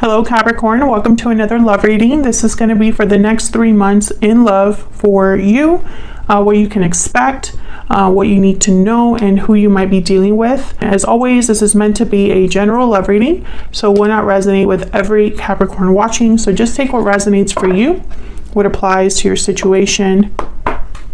Hello Capricorn, welcome to another love reading. This is going to be for the next 3 months in love for you, what you can expect, what you need to know, and who you might be dealing with. As always, this is meant to be a general love reading, so will not resonate with every Capricorn watching. So just take what resonates for you, what applies to your situation,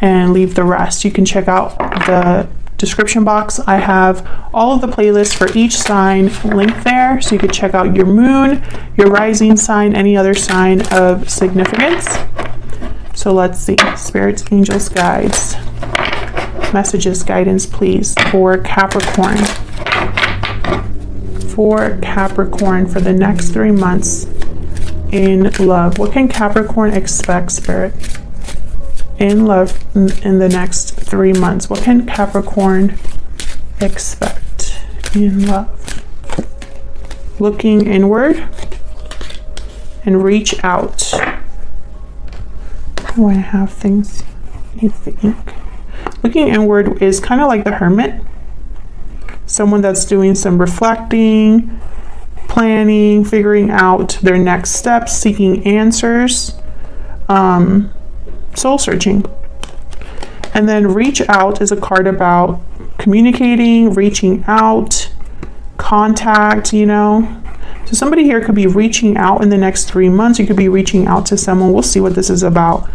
and leave the rest. You can check out the description box. I have all of the playlists for each sign linked there, so you could check out your moon, your rising sign, any other sign of significance. So let's see, spirits, angels, guides, messages, guidance, please, for Capricorn. For Capricorn for the next 3 months in love. What can Capricorn expect, Spirit? In love in the next 3 months. What can Capricorn expect in love? Looking inward and reach out. Oh, I have things. Needs the ink. Looking inward is kind of like the hermit. Someone that's doing some reflecting, planning, figuring out their next steps, seeking answers. Soul searching. And then reach out is a card about communicating, reaching out, contact, you know. So somebody here could be reaching out in the next 3 months. You could be reaching out to someone. We'll see what this is about.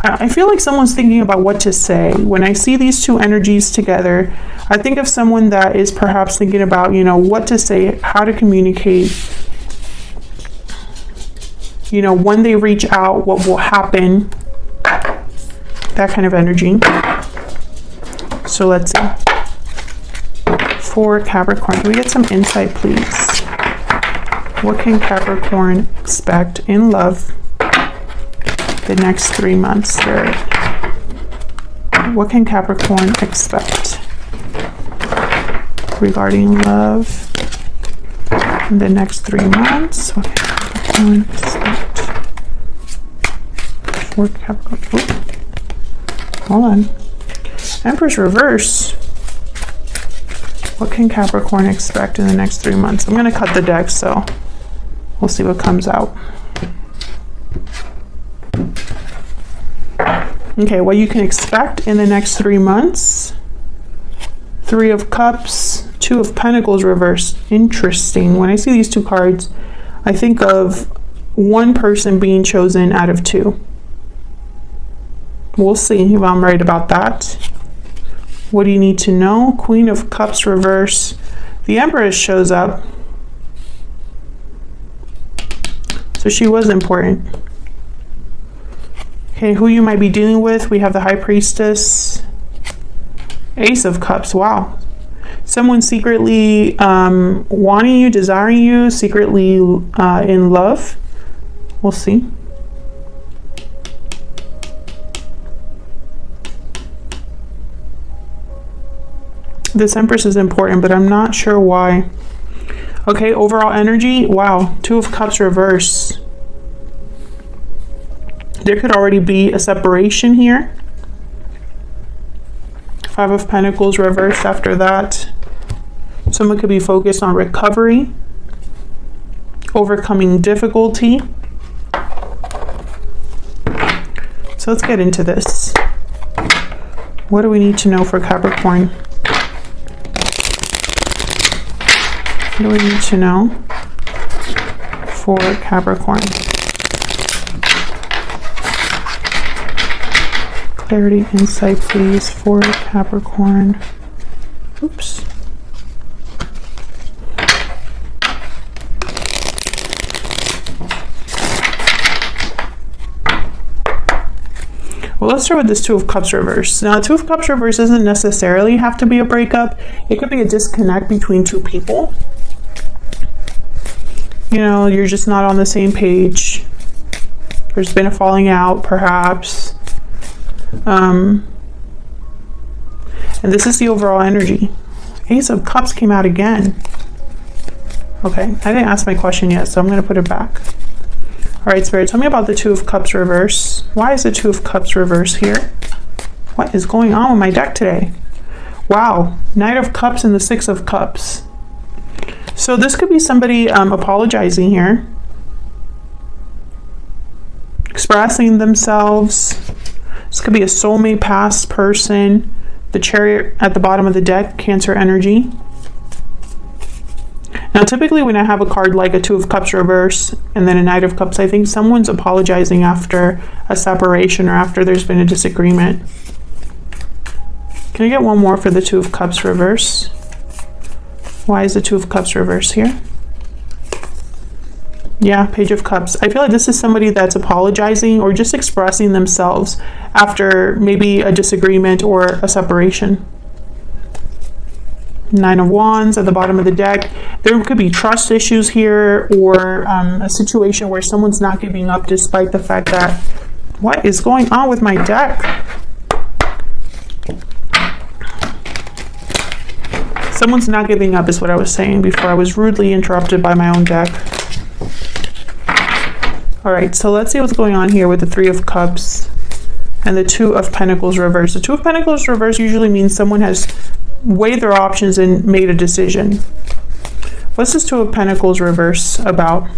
I feel like someone's thinking about what to say. When I see these two energies together, I think of someone that is perhaps thinking about, you know, what to say, how to communicate, you know, when they reach out, what will happen. That kind of energy. So let's see. For Capricorn, can we get some insight, please? What can Capricorn expect in love the next 3 months? What can Capricorn expect regarding love in the next 3 months? What can Capricorn expect for Capricorn? Ooh. Hold on. Empress reverse. What can Capricorn expect in the next 3 months? I'm going to cut the deck, so we'll see what comes out. Okay, what you can expect in the next 3 months. 3 of Cups, 2 of Pentacles reversed. Interesting. When I see these two cards, I think of one person being chosen out of 2. We'll see if I'm right about that. What do you need to know? Queen of Cups reverse. The Empress shows up. So she was important. Okay, who you might be dealing with. We have the High Priestess. Ace of Cups. Wow. Someone secretly wanting you, desiring you, secretly in love. We'll see. This Empress is important, but I'm not sure why. Okay, overall energy. Wow, 2 of Cups reverse. There could already be a separation here. 5 of Pentacles reversed after that. Someone could be focused on recovery, overcoming difficulty. So let's get into this. What do we need to know for Capricorn? What do we need to know for Capricorn? Clarity, insight, please, for Capricorn. Oops. Well, let's start with this 2 of Cups reverse. Now, 2 of Cups reverse doesn't necessarily have to be a breakup. It could be a disconnect between 2 people. You know, you're just not on the same page. There's been a falling out, perhaps. And this is the overall energy. Ace of Cups came out again. Okay, I didn't ask my question yet, so I'm going to put it back. All right, Spirit, tell me about the 2 of Cups reverse. Why is the 2 of Cups reverse here? What is going on with my deck today? Wow, Knight of Cups and the 6 of Cups. So this could be somebody apologizing here. expressing themselves. This could be a soulmate, past person. The Chariot at the bottom of the deck, Cancer energy. Now, typically when I have a card like a Two of Cups reverse and then a Knight of Cups, I think someone's apologizing after a separation or after there's been a disagreement. Can I get one more for the Two of Cups reverse? Why is the Two of Cups reverse here? Yeah, Page of Cups. I feel like this is somebody that's apologizing or just expressing themselves after maybe a disagreement or a separation. Nine of Wands at the bottom of the deck. There could be trust issues here, or a situation where someone's not giving up despite the fact that, what is going on with my deck? Someone's not giving up is what I was saying before I was rudely interrupted by my own deck. All right, so let's see what's going on here with the Three of Cups and the Two of Pentacles reverse. The Two of Pentacles reverse usually means someone has weighed their options and made a decision. What's this Two of Pentacles reverse about?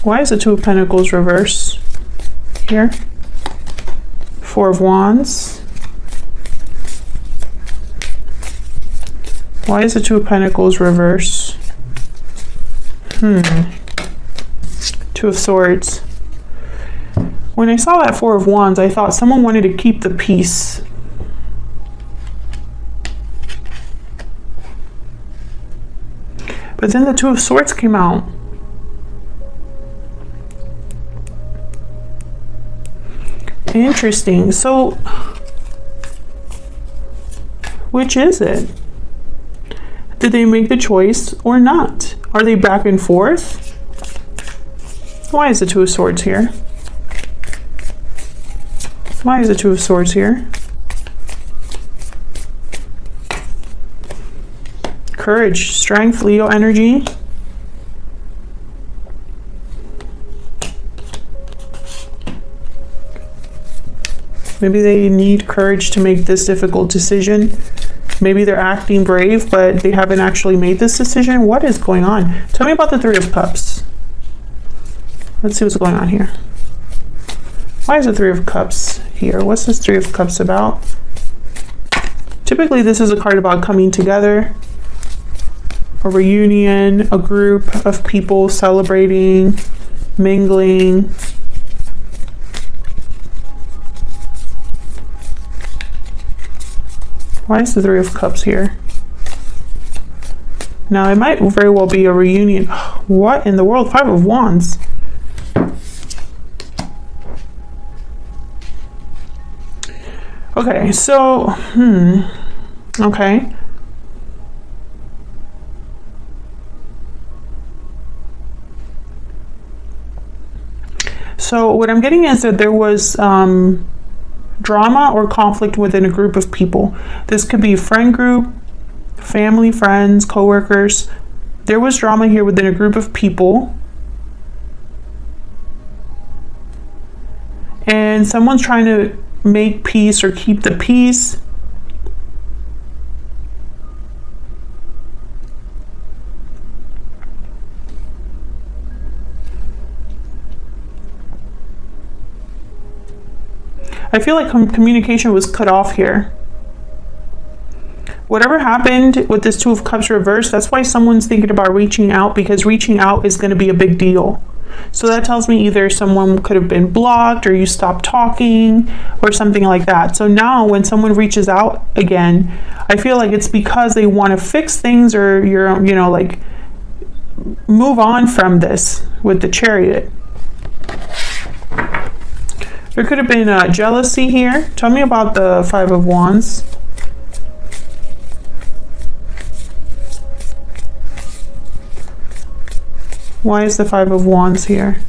Why is the Two of Pentacles reverse here? Four of Wands. Why is the Two of Pentacles reverse? Two of Swords. When I saw that Four of Wands, I thought someone wanted to keep the peace. But then the Two of Swords came out. Interesting. So, which is it? Did they make the choice or not? Are they back and forth? Why is the Two of Swords here? Why is the Two of Swords here? Courage, strength, Leo energy. Maybe they need courage to make this difficult decision. Maybe they're acting brave, but they haven't actually made this decision. What is going on? Tell me about the Three of Cups. Let's see what's going on here. Why is the Three of Cups here? What's this Three of Cups about? Typically, this is a card about coming together, a reunion, a group of people celebrating, mingling. Why is the Three of Cups here? Now, it might very well be a reunion. What in the world? Five of Wands. Okay, so, okay. So what I'm getting is that there was drama or conflict within a group of people. This could be a friend group, family, friends, co-workers. There was drama here within a group of people. And someone's trying to make peace or keep the peace. I feel like communication was cut off here. Whatever happened with this Two of Cups reverse, that's why someone's thinking about reaching out, because reaching out is going to be a big deal. So that tells me either someone could have been blocked or you stopped talking or something like that. So now when someone reaches out again, I feel like it's because they want to fix things or like move on from this with the Chariot. There could have been jealousy here. Tell me about the Five of Wands. Why is the Five of Wands here?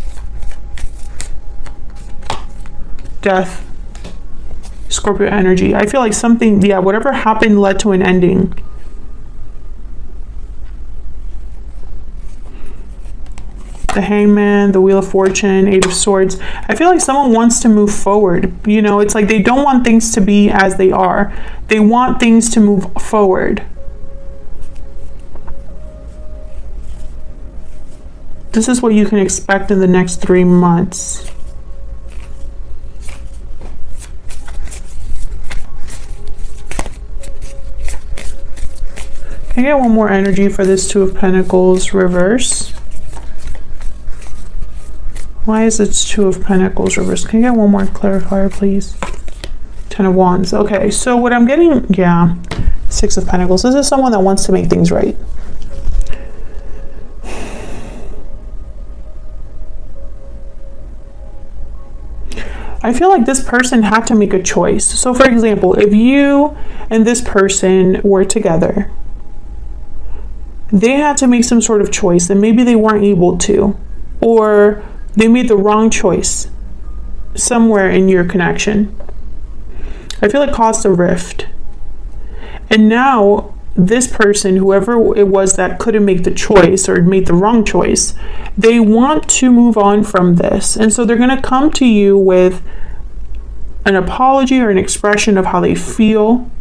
Death. Scorpio energy. I feel like something, whatever happened led to an ending. The Hangman, the Wheel of Fortune, Eight of Swords. I feel like someone wants to move forward. It's like they don't want things to be as they are. They want things to move forward. This is what you can expect in the next 3 months. Can I get one more energy for this Two of Pentacles reverse? Why is it Two of Pentacles reverse? Can I get one more clarifier, please? Ten of Wands. Okay, so what I'm getting, yeah, Six of Pentacles. This is someone that wants to make things right. I feel like this person had to make a choice. So for example, if you and this person were together, they had to make some sort of choice and maybe they weren't able to, or they made the wrong choice somewhere in your connection. I feel it caused a rift. And now this person, whoever it was that couldn't make the choice or made the wrong choice, they want to move on from this. And so they're going to come to you with an apology or an expression of how they feel.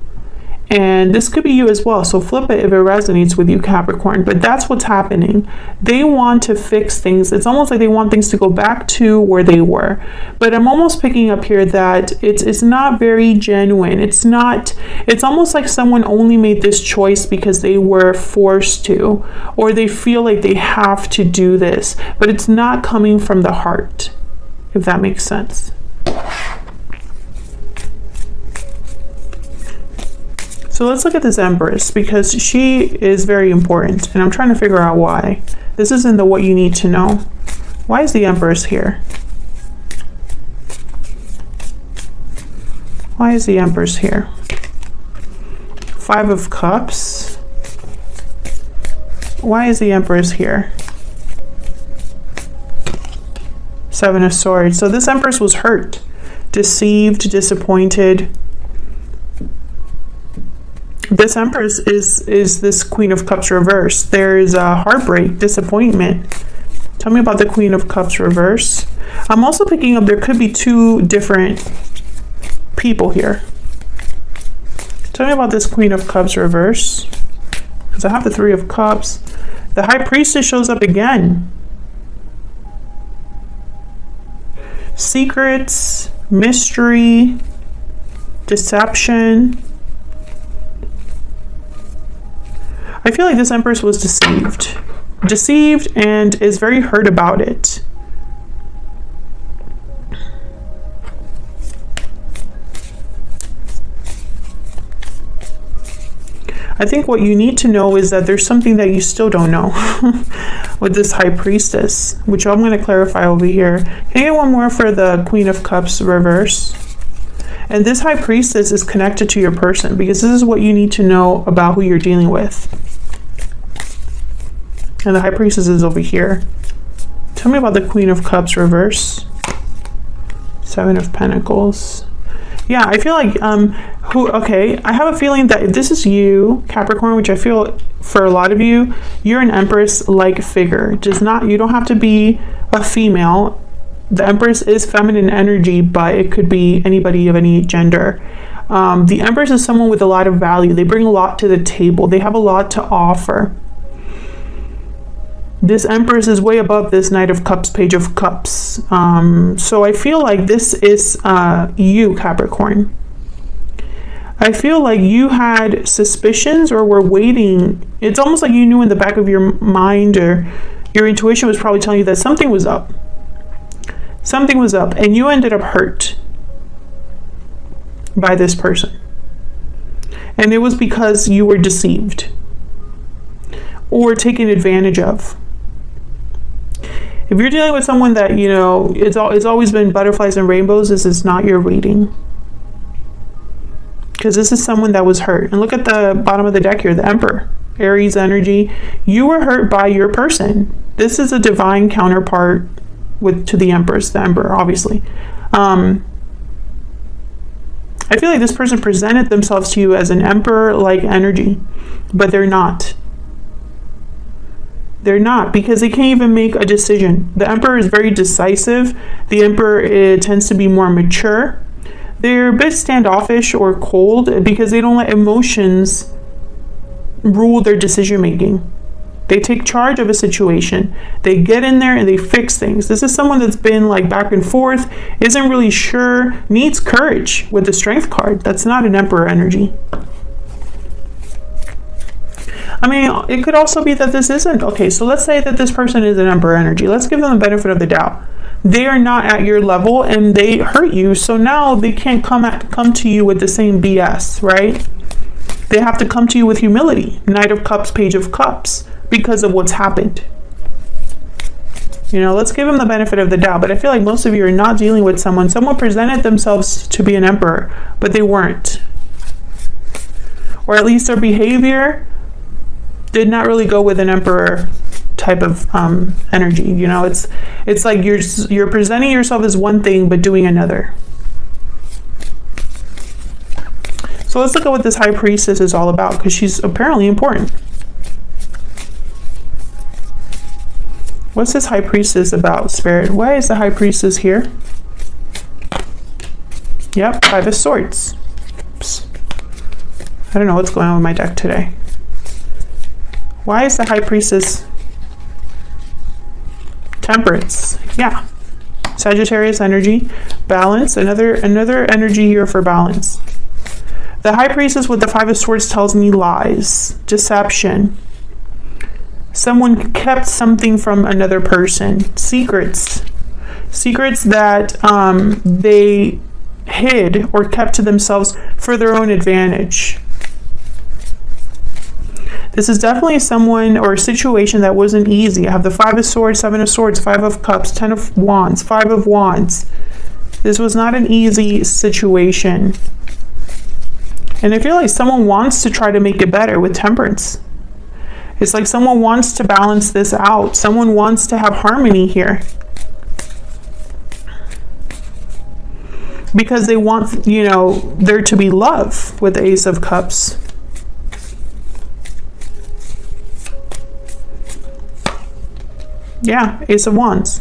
And this could be you as well. So flip it if it resonates with you, Capricorn. But that's what's happening. They want to fix things. It's almost like they want things to go back to where they were. But I'm almost picking up here that it's not very genuine. It's almost like someone only made this choice because they were forced to, or they feel like they have to do this. But it's not coming from the heart, if that makes sense. So let's look at this Empress, because she is very important and I'm trying to figure out why. This isn't the what you need to know. Why is the Empress here? Why is the Empress here? Five of Cups. Why is the Empress here? Seven of Swords. So this Empress was hurt, deceived, disappointed. This Empress is this Queen of Cups reverse. There is a heartbreak, disappointment. Tell me about the Queen of Cups reverse. I'm also picking up there could be two different people here. Tell me about this Queen of Cups reverse. Because I have the Three of Cups. The High Priestess shows up again. Secrets, mystery, deception. I feel like this Empress was deceived and is very hurt about it. I think what you need to know is that there's something that you still don't know with this High Priestess, which I'm going to clarify over here. Can I get one more for the Queen of Cups reverse? And this High Priestess is connected to your person, because this is what you need to know about who you're dealing with. And the High Priestess is over here. Tell me about the Queen of Cups reverse. Seven of Pentacles. Yeah, I feel like, I have a feeling that if this is you, Capricorn, which I feel for a lot of you, you're an Empress-like figure. You don't have to be a female. The Empress is feminine energy, but it could be anybody of any gender. The Empress is someone with a lot of value. They bring a lot to the table. They have a lot to offer. This Empress is way above this Knight of Cups, Page of Cups. So I feel like this is you, Capricorn. I feel like you had suspicions or were waiting. It's almost like you knew in the back of your mind, or your intuition was probably telling you that something was up. Something was up, and you ended up hurt by this person. And it was because you were deceived or taken advantage of. If you're dealing with someone that, it's always been butterflies and rainbows, this is not your reading. Because this is someone that was hurt. And look at the bottom of the deck here, the Emperor, Aries energy. You were hurt by your person. This is a divine counterpart to the Empress, the Emperor, obviously. I feel like this person presented themselves to you as an Emperor-like energy, but they're not. They're not, because they can't even make a decision. The Emperor is very decisive. The Emperor tends to be more mature. They're a bit standoffish or cold because they don't let emotions rule their decision making. They take charge of a situation. They get in there and they fix things. This is someone that's been like back and forth, isn't really sure, needs courage with the Strength card. That's not an Emperor energy. I mean, it could also be that this isn't. Okay, so let's say that this person is an Emperor energy. Let's give them the benefit of the doubt. They are not at your level and they hurt you. So now they can't come to you with the same BS, right? They have to come to you with humility. Knight of Cups, Page of Cups, because of what's happened. You know, let's give them the benefit of the doubt. But I feel like most of you are not dealing with someone. Someone presented themselves to be an Emperor, but they weren't. Or at least their behavior did not really go with an Emperor type of energy. You know, it's like you're presenting yourself as one thing but doing another. So let's look at what this High Priestess is all about, because she's apparently important. What's this High Priestess about, Spirit? Why is the High Priestess here? Yep, 5 of Swords. Oops. I don't know what's going on with my deck today. Why is the High Priestess? Temperance. Yeah. Sagittarius energy. Balance. Another energy here for balance. The High Priestess with the 5 of Swords tells me lies, deception. Someone kept something from another person. Secrets. Secrets that they hid or kept to themselves for their own advantage. This is definitely someone or a situation that wasn't easy. I have the 5 of Swords, 7 of Swords, 5 of Cups, 10 of Wands, 5 of Wands. This was not an easy situation. And I feel like someone wants to try to make it better with Temperance. It's like someone wants to balance this out. Someone wants to have harmony here. Because they want, you know, there to be love with the Ace of Cups. Yeah, Ace of Wands.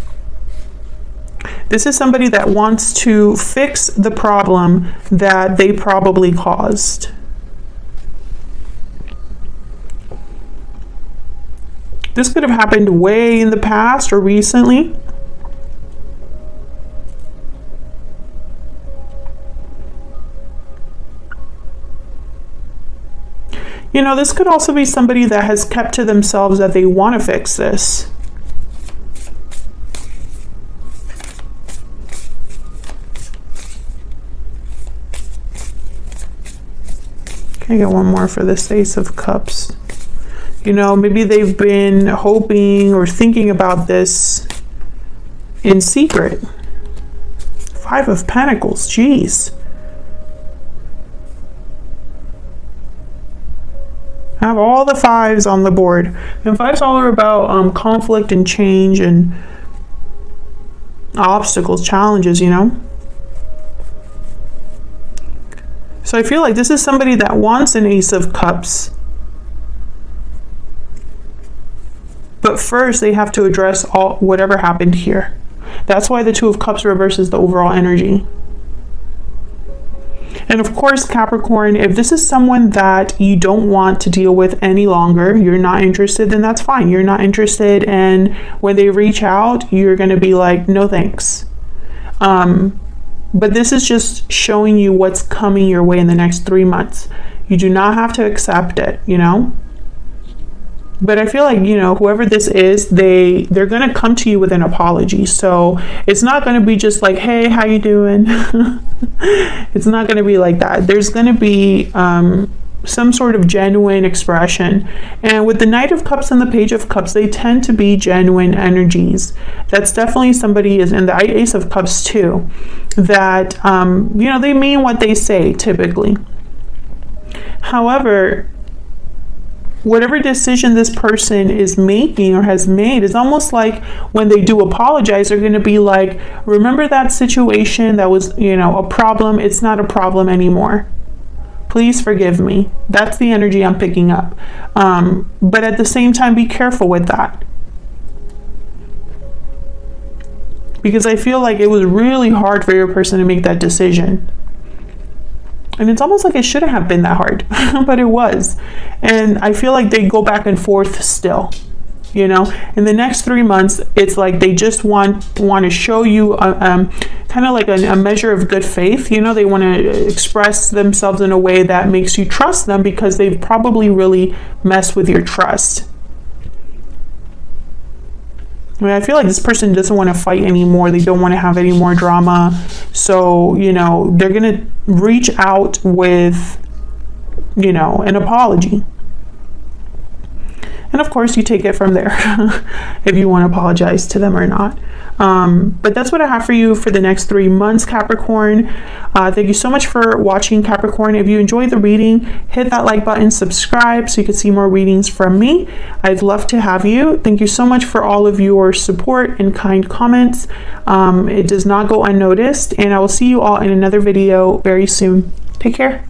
This is somebody that wants to fix the problem that they probably caused. This could have happened way in the past or recently. You know, this could also be somebody that has kept to themselves that they want to fix this. Can I get one more for this Ace of Cups? You know, maybe they've been hoping or thinking about this in secret. 5 of Pentacles, jeez. I have all the 5s on the board. And 5s all are about conflict and change and obstacles, challenges, you know. So I feel like this is somebody that wants an Ace of Cups. But first they have to address whatever happened here. That's why the 2 of Cups reverses the overall energy. And of course, Capricorn, if this is someone that you don't want to deal with any longer, you're not interested, then that's fine. You're not interested, and when they reach out, you're going to be like, no thanks. But this is just showing you what's coming your way in the next 3 months. You do not have to accept it, you know? But I feel like, you know, whoever this is, they're going to come to you with an apology. So it's not going to be just like, hey, how you doing? It's not going to be like that. There's going to be some sort of genuine expression. And with the Knight of Cups and the Page of Cups, they tend to be genuine energies. That's definitely somebody is, and the Ace of Cups too, that, you know, they mean what they say typically. However, whatever decision this person is making or has made is almost like when they do apologize, they're going to be like, remember that situation that was, you know, a problem? It's not a problem anymore. Please forgive me. That's the energy I'm picking up. But at the same time, be careful with that. Because I feel like it was really hard for your person to make that decision. And it's almost like it shouldn't have been that hard, but it was. And I feel like they go back and forth still. you know. In the next 3 months, it's like they just want to show you kind of like a measure of good faith, you know. They want to express themselves in a way that makes you trust them, because they've probably really messed with your trust. I mean, I feel like this person doesn't want to fight anymore. They don't want to have any more drama. So, you know, they're going to reach out with, you know, an apology. And of course, you take it from there if you want to apologize to them or not. But that's what I have for you for the next 3 months, Capricorn. Thank you so much for watching, Capricorn. If you enjoyed the reading, hit that like button, subscribe so you can see more readings from me. I'd love to have you. Thank you so much for all of your support and kind comments. It does not go unnoticed, and I will see you all in another video very soon. Take care.